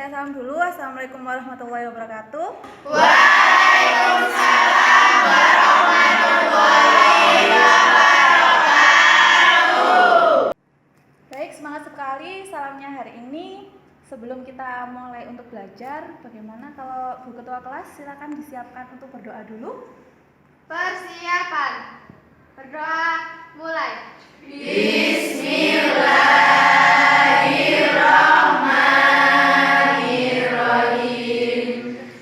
saya salam dulu. Assalamualaikum warahmatullahi wabarakatuh. Waalaikumsalam warahmatullahi wabarakatuh. Baik, semangat sekali salamnya hari ini. Sebelum kita mulai untuk belajar, bagaimana kalau Bu Ketua kelas silakan disiapkan untuk berdoa dulu. Persiapan. Berdoa mulai. Bismillahirrahmanirrahim.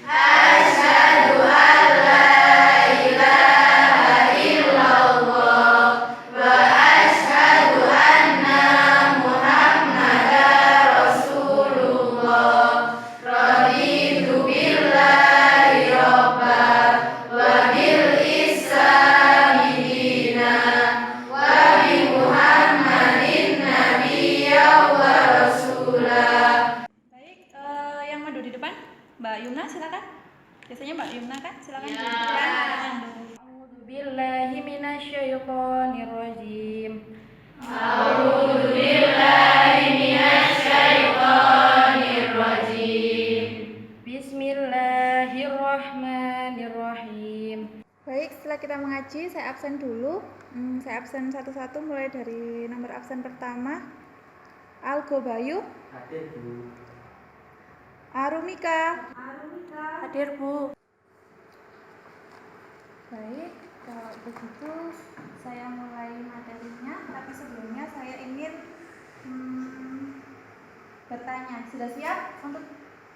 Asyhadu an la ilaha illallah wa asyhadu anna Muhammadar Rasulullah. Raditu billahi rabban wa bil islami dinan wa bi Muhammadin nabiyyan wa rasulah. Baik, yang maju di depan, Mbak Yumna silakan. Biasanya Mbak Yumna kan, silakan Ya. di depan. A'udzubillahi minasyaitonirrajim. A'udzu billahi minasyaitonir rajim. Bismillahirrahmanirrahim. Baik, setelah kita mengaji, saya absen dulu. Saya absen satu-satu mulai dari nomor absen pertama. Algo Bayu. Hadir, Bu. Arumika. Hadir, Bu. Baik, kalau begitu saya mulai materinya, tapi sebelumnya saya ingin bertanya, sudah siap untuk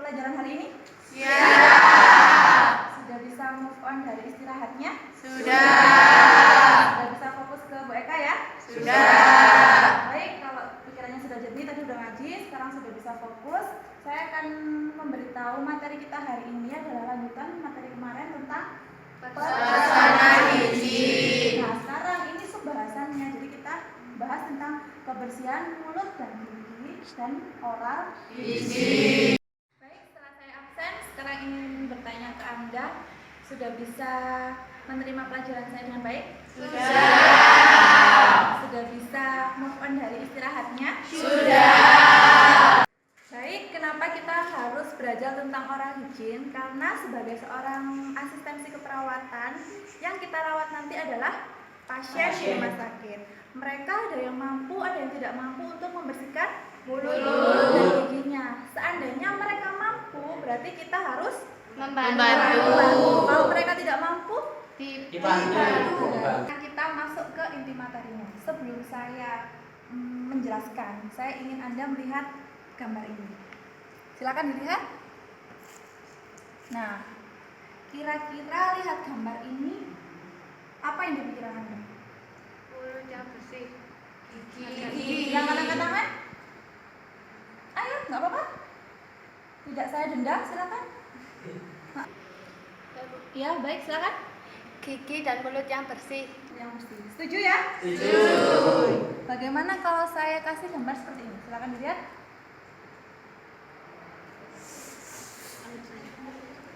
pelajaran hari ini? Siap. Sudah bisa move on dari istirahatnya? Sudah. Sudah bisa fokus ke Bu Eka ya? Sudah. Baik, kalau pikirannya sudah jernih, tadi udah ngaji, sekarang sudah bisa fokus. Saya akan memberitahu materi kita hari ini adalah lanjutan materi kemarin tentang Pesanan hiji. Nah, sekarang ini subbahasannya. Jadi kita bahas tentang kebersihan mulut dan gigi dan oral Hiji. Baik, setelah saya absen, sekarang ingin bertanya ke Anda, sudah bisa menerima pelajaran saya dengan baik? Sudah. Sudah bisa move on dari istirahatnya? Sudah. Baik, kenapa kita harus belajar tentang oral hygiene? Karena sebagai seorang asistensi keperawatan, yang kita rawat nanti adalah pasien di rumah sakit. Mereka ada yang mampu, ada yang tidak mampu untuk membersihkan mulut dan giginya. Seandainya mereka mampu, berarti kita harus Membantu. Kalau mereka tidak mampu, Dibantu. Nah, kita masuk ke inti materinya. Sebelum saya menjelaskan, saya ingin Anda melihat gambar ini. Silakan dilihat. Nah, kira-kira lihat gambar ini, apa yang dipikirkan Anda? Mulut yang bersih. Gigi. Yang angkat tangan? Ayo, nggak apa-apa. Tidak saya denda, silakan. Ya, baik, silakan. Gigi dan mulut yang bersih. Yang mesti. Setuju ya? Setuju. Bagaimana kalau saya kasih gambar seperti ini? Silakan dilihat.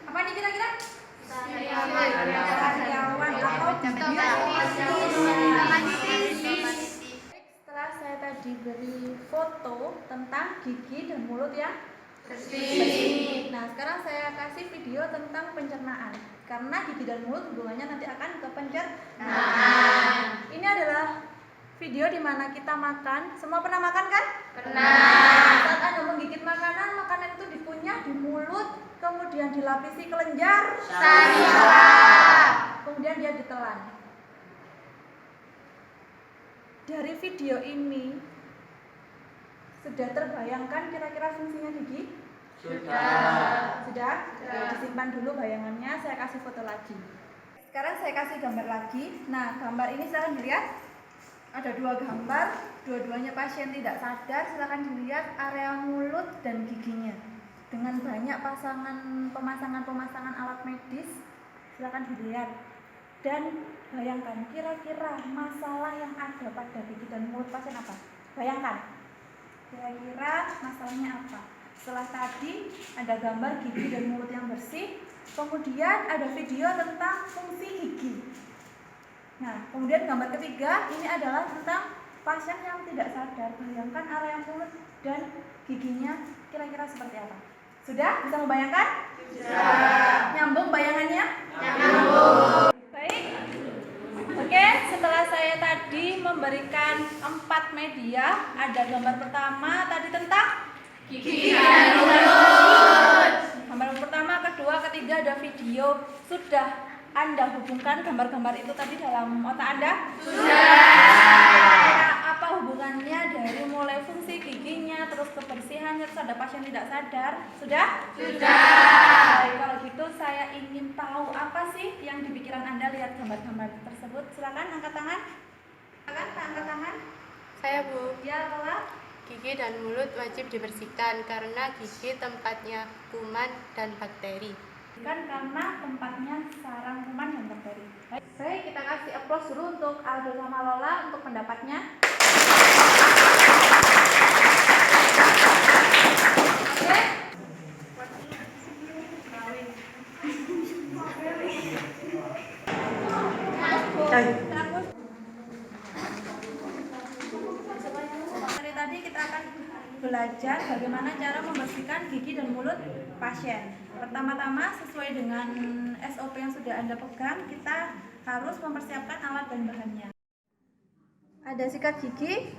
Apa ini kira-kira? Sariawan atau Setelah saya tadi beri foto tentang gigi dan mulut yang bersih. Nah, sekarang saya kasih video tentang pencernaan. Karena gigi dan mulut hubungannya nanti akan ke pencernaan. Ini adalah video di mana kita makan. Semua pernah makan kan? Pernah. Saat Anda menggigit makanan, makanan itu dikunyah di mulut, kemudian dilapisi kelenjar, kemudian dia ditelan. Dari video ini sudah terbayangkan kira-kira fungsinya gigi? Sudah. Sudah? Disimpan dulu bayangannya, saya kasih foto lagi. Sekarang saya kasih gambar lagi. Nah, gambar ini silahkan dilihat. Ada dua gambar, dua-duanya pasien tidak sadar. Silakan dilihat area mulut dan giginya dengan banyak pemasangan alat medis. Silakan dilihat dan bayangkan kira-kira masalah yang ada pada gigi dan mulut pasien apa? Bayangkan kira-kira masalahnya apa. Setelah tadi ada gambar gigi dan mulut yang bersih, kemudian ada video tentang fungsi gigi. Nah, kemudian gambar ketiga ini adalah tentang pasien yang tidak sadar. Bayangkan area mulut dan giginya kira-kira seperti apa. Sudah? Bisa membayangkan? Sudah. Nyambung bayangannya? Nyambung. Baik. Oke, setelah saya tadi memberikan 4 media, ada gambar pertama tadi tentang gigi dan mulut. Gambar pertama, kedua, ketiga ada video. Sudah Anda hubungkan gambar-gambar itu tadi dalam otak Anda? Sudah. Apa hubungannya dari mulai fungsi giginya, terus kebersihannya, terus ada pasien tidak sadar? Sudah? Sudah. Baik, kalau gitu saya ingin tahu apa sih yang di pikiran Anda lihat gambar-gambar tersebut. Silakan angkat tangan. Silakan angkat tangan. Saya Bu. Ya, Lola. Gigi dan mulut wajib dibersihkan karena gigi tempatnya kuman dan bakteri. Kan karena tempatnya sarang kuman dan bakteri. Baik, kita kasih applause dulu untuk Aldo sama Lola untuk pendapatnya. Oke. Dari tadi kita akan belajar bagaimana cara membersihkan gigi dan mulut pasien. Pertama-tama sesuai dengan SOP yang sudah Anda pegang, kita harus mempersiapkan alat dan bahannya. Ada sikat gigi,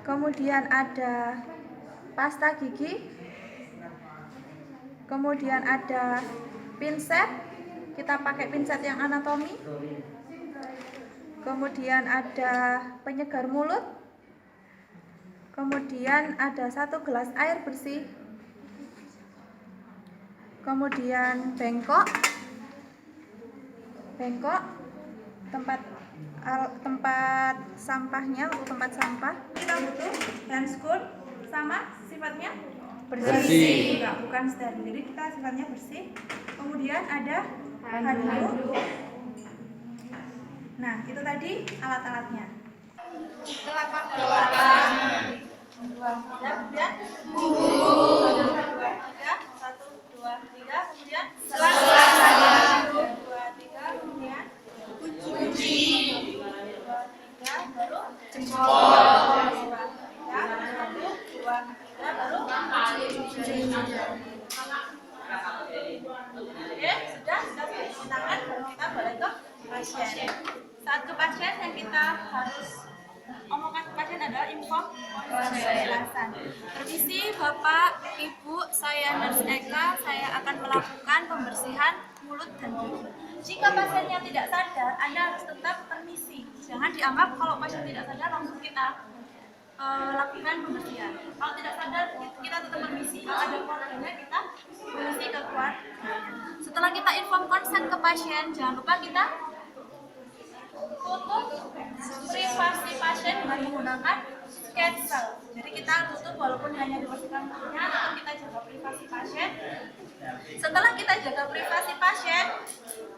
kemudian ada pasta gigi, kemudian ada pinset, kita pakai pinset yang anatomi, kemudian ada penyegar mulut, kemudian ada 1 gelas air bersih, kemudian bengkok, tempat sampahnya, untuk tempat sampah. Kita butuh handscoon sama sifatnya bersih. Enggak, bukan steril. Jadi kita sifatnya bersih. Kemudian ada handuk. Nah, itu tadi alat-alatnya. Telapak belakang. 2, 3, kemudian 1, 2, 3, kemudian selesai. 2, 3, kemudian kunci. 2, 3, baru jempol. 2, 3, 1, 2, 3, baru kunci. Oke, sudah cuci tangan, baru kita boleh ke pasien. Satu pasien yang kita harus omongkan ke pasien adalah info penjelasan. Permisi Bapak, Ibu, saya Nurse Eka, saya akan melakukan pembersihan mulut dan gigi. Jika pasiennya tidak sadar, Anda harus tetap permisi. Jangan dianggap kalau pasien tidak sadar langsung kita lakukan pembersihan. Kalau tidak sadar, kita tetap permisi. Kalau ada keluarganya, kita permisi ke keluarga. Setelah kita inform konsen ke pasien, jangan lupa kita tutup privasi pasien dengan menggunakan cancel. Jadi kita tutup walaupun hanya dibersihkan mulutnya, tetap kita jaga privasi pasien. Setelah kita jaga privasi pasien,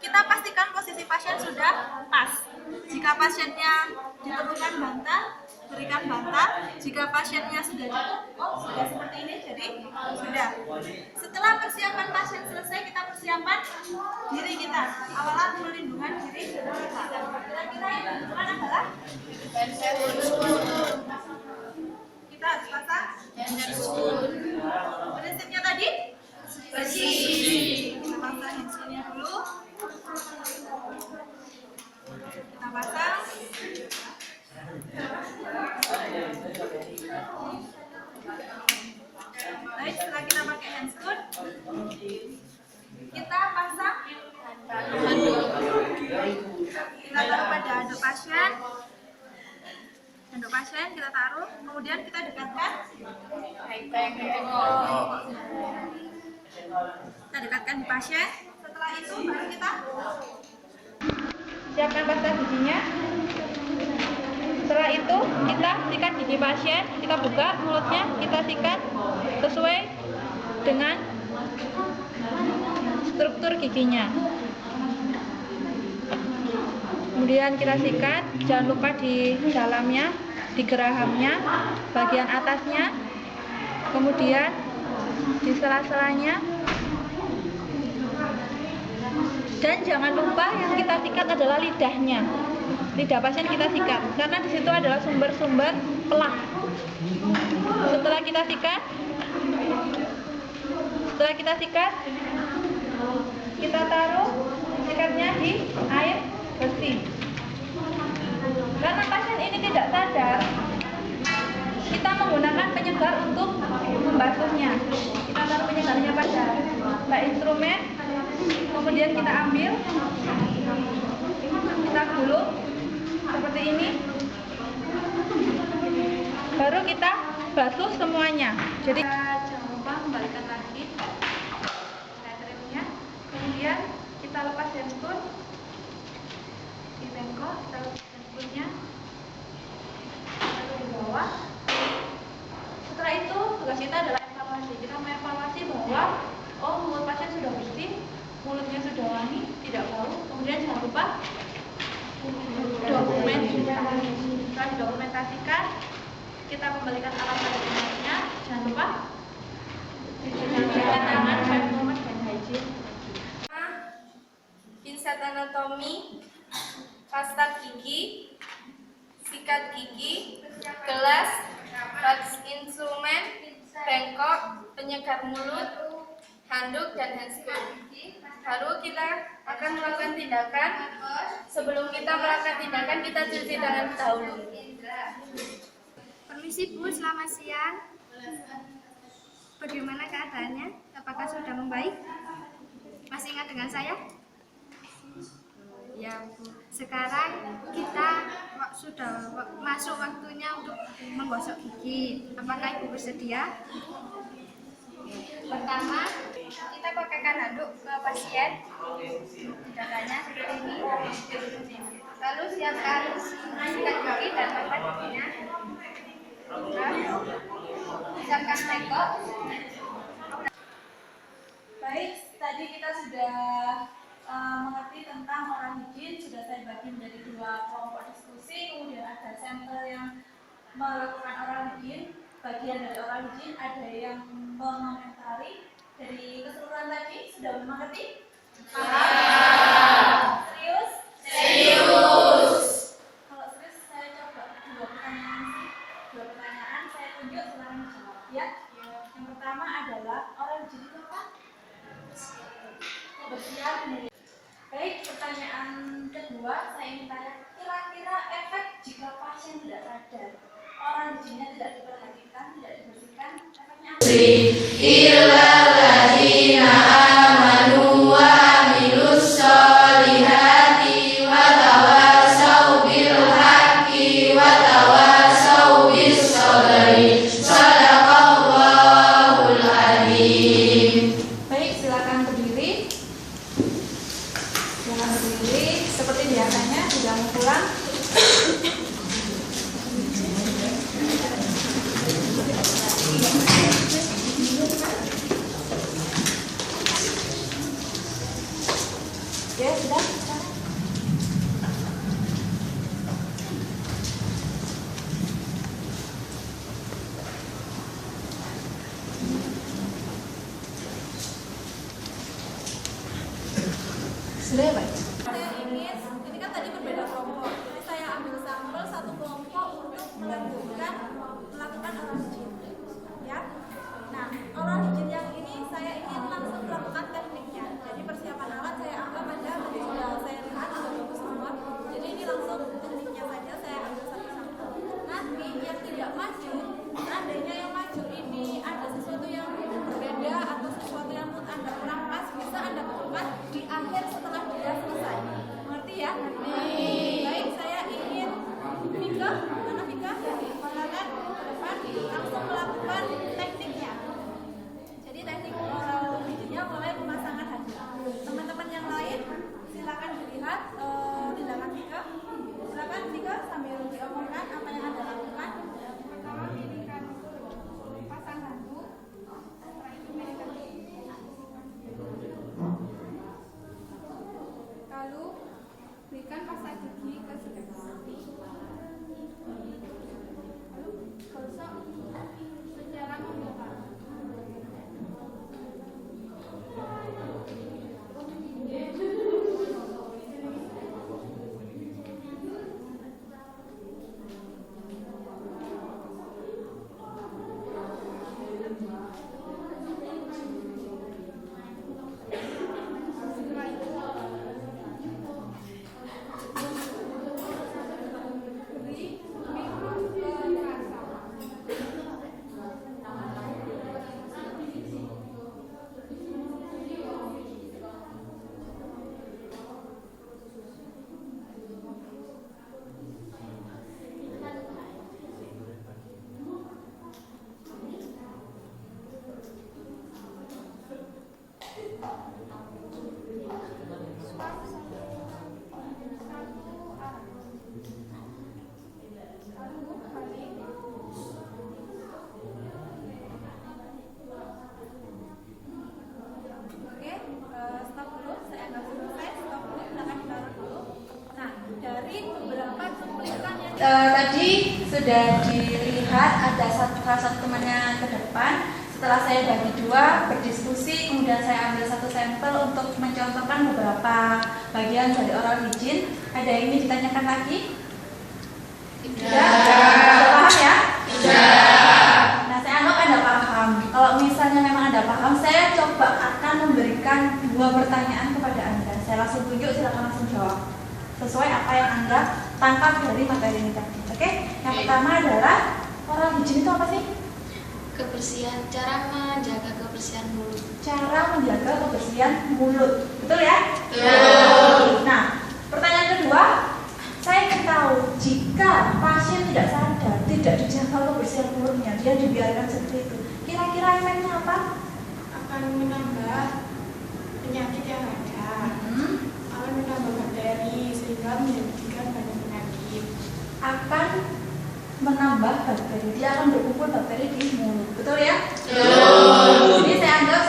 kita pastikan posisi pasien sudah pas. Jika pasiennya diperlukan bantal, berikan bantal. Jika pasiennya sudah cukup, sudah seperti ini, jadi sudah. Setelah persiapan pasien selesai, kita persiapan diri kita. Awalan perlindungan diri kita. Kira-kira yang dibutuhkan adalah kita harus pasang prinsipnya tadi bersih. Kita pasang handskonya dulu. Kita pasang. Baik, setelah kita pakai handskoon, kita pasang handuk. Kita taruh pada handuk pasien. Handuk pasien kita taruh, kemudian kita dekatkan. Kita dekatkan di pasien. Setelah itu baru kita siapkan pasta giginya. Setelah itu kita sikat gigi pasien, kita buka mulutnya, kita sikat sesuai dengan struktur giginya. Kemudian kita sikat, jangan lupa di dalamnya, di gerahamnya, bagian atasnya, kemudian di sela-selanya. Dan jangan lupa yang kita sikat adalah lidahnya. Lidah pasien kita sikat karena di situ adalah sumber-sumber plak. Setelah kita sikat, Setelah kita sikat, kita taruh sikatnya di air bersih. Karena pasien ini tidak sadar, kita menggunakan penyegar untuk membasuhnya. Kita taruh penyegarnya pada instrumen, kemudian kita ambil, kita gulung seperti ini, baru kita basuh semuanya. Jadi jangan lupa kembalikan lagi netrimnya, kemudian kita lepas handphone, dibengkok, kita lepas handphonenya, taruh di bawah. Setelah itu tugas kita adalah evaluasi. Kita mengevaluasi bahwa mulut pasien sudah bersih, mulutnya sudah wangi, tidak bau. Kemudian jangan lupa dokumentasi. Setelah didokumentasikan, kita kembalikan alat lainnya. Jangan lupa cuci tangan, wipes dan hygiene. Pinset anatomi, pasta gigi, sikat gigi, gelas, box instrumen, bengkok, penyegar mulut, handuk, dan handscoon. Baru kita akan melakukan tindakan. Sebelum kita melakukan tindakan, kita cuci tangan dahulu. Permisi Bu, selamat siang. Bagaimana keadaannya? Apakah sudah membaik? Masih ingat dengan saya? Ya Bu. Sekarang kita sudah masuk waktunya untuk menggosok gigi. Apakah Ibu bersedia? Pertama, kita pakaikan handuk ke pasien. Tindakannya seperti ini. Lalu siapkan sikat gigi dan pasta giginya. Siapkan bengkok. Baik, tadi kita sudah mengerti tentang oral hygiene. Sudah saya bagi menjadi dua kelompok diskusi. Kemudian ada sampel yang melakukan oral hygiene. Bagian dari oral hygiene ada yang mengomentari. Dari keseluruhan tadi sudah mengerti? Serius? Serius. Kalau serius saya coba dua pertanyaan saya tunjuk, silahkan dijawab ya. Yang pertama adalah oral hygiene itu apa? Kebersihan. Baik, pertanyaan kedua saya ingin tanya, kira-kira efek jika pasien tidak sadar, oral hygiene-nya tidak diperhatikan, tidak dibersihkan, efeknya apa? Baik, silakan berdiri. Silakan berdiri seperti biasanya, tidak mau pulang. Ya, sudah. Sudah ya, Pak? Ini kan tadi berbeda kelompok. Jadi saya ambil sampel satu kelompok untuk melanjutkan melakukan oral hygiene. Ya. Nah, oral hygiene yang ini saya ingin langsung melakukan tekniknya. Jadi persiapan alat saya anggap ada, tadi sudah saya lihat sudah bagus semua. Jadi ini langsung tekniknya saja saya ambil satu sampel. Nanti yang tidak maju, seandainya yang maju ini ada sesuatu yang berbeda atau sesuatu yang menurut Anda kurang pas, bisa Anda betulkan di akhir setelah dia selesai. Oke, stop dulu. Saya anggap selesai. Stop dulu. Silakan ditaruh dulu. Nah, dari beberapa cuplikan yang Tadi sudah dilihat ada salah satu temannya ke depan. Setelah saya bagi dua, berdiskusi, kemudian saya ambil satu sampel untuk mencontohkan beberapa bagian dari oral hygiene. Ada yang ingin ditanyakan lagi? Tidak? Sudah paham ya? Tidak. Nah, saya anggap Anda paham. Kalau misalnya memang Anda paham, saya coba akan memberikan dua pertanyaan kepada Anda. Saya langsung tunjuk, silakan langsung jawab sesuai apa yang Anda tangkap dari materi ini tadi. Oke? Yang pertama adalah oral hygiene itu apa sih? Kebersihan, cara menjaga kebersihan mulut. Cara menjaga kebersihan mulut. Betul ya? Betul. Nah, pertanyaan kedua, saya ingin tahu jika pasien tidak sadar, tidak dijaga kebersihan mulutnya, dia dibiarkan seperti itu, kira-kira efeknya apa? Akan menambah penyakit yang ada. Akan menambah bakteri sehingga menjadikan banyak penyakit. Akan menambah bakteri, dia akan berkumpul bakteri di mulut. Betul ya? Betul. Ini saya anggap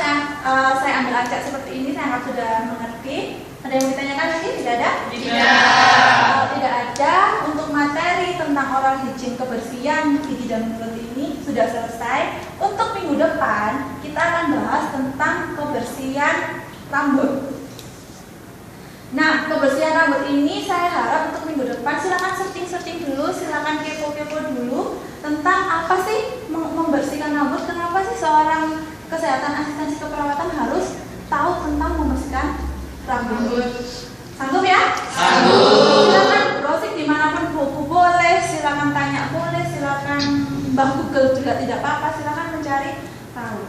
saya ambil acak seperti ini, saya anggap sudah mengerti. Ada yang ditanyakan lagi? Tidak ada? Kalau tidak ada, untuk materi tentang oral hygiene kebersihan gigi dan mulut ini sudah selesai. Untuk minggu depan kita akan bahas tentang kebersihan rambut. Nah, kebersihan rambut ini saya harap untuk minggu depan silakan searching dulu, silakan kepo-kepo dulu tentang apa sih membersihkan rambut. Kenapa sih seorang kesehatan asistensi keperawatan harus tahu tentang membersihkan rambut? Sanggup ya? Sanggup. Silakan browsing dimanapun, buku boleh, silakan tanya boleh, silakan Mbah Google juga tidak apa-apa, silakan mencari tahu.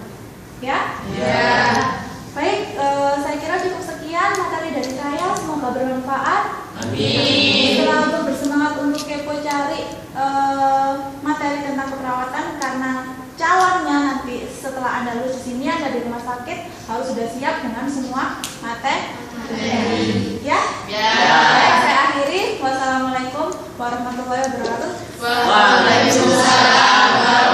Ya? Ya. Baik, saya kira cukup sekian materi dari saya. Semoga bermanfaat. Amin. Setelah untuk bersemangat untuk kepo cari materi tentang keperawatan, karena calonnya nanti setelah Anda lulus di sini ada di rumah sakit harus sudah siap dengan semua materi. Ya? Ya. Baik, saya akhiri. Wassalamualaikum warahmatullahi wabarakatuh. Waalaikumsalam.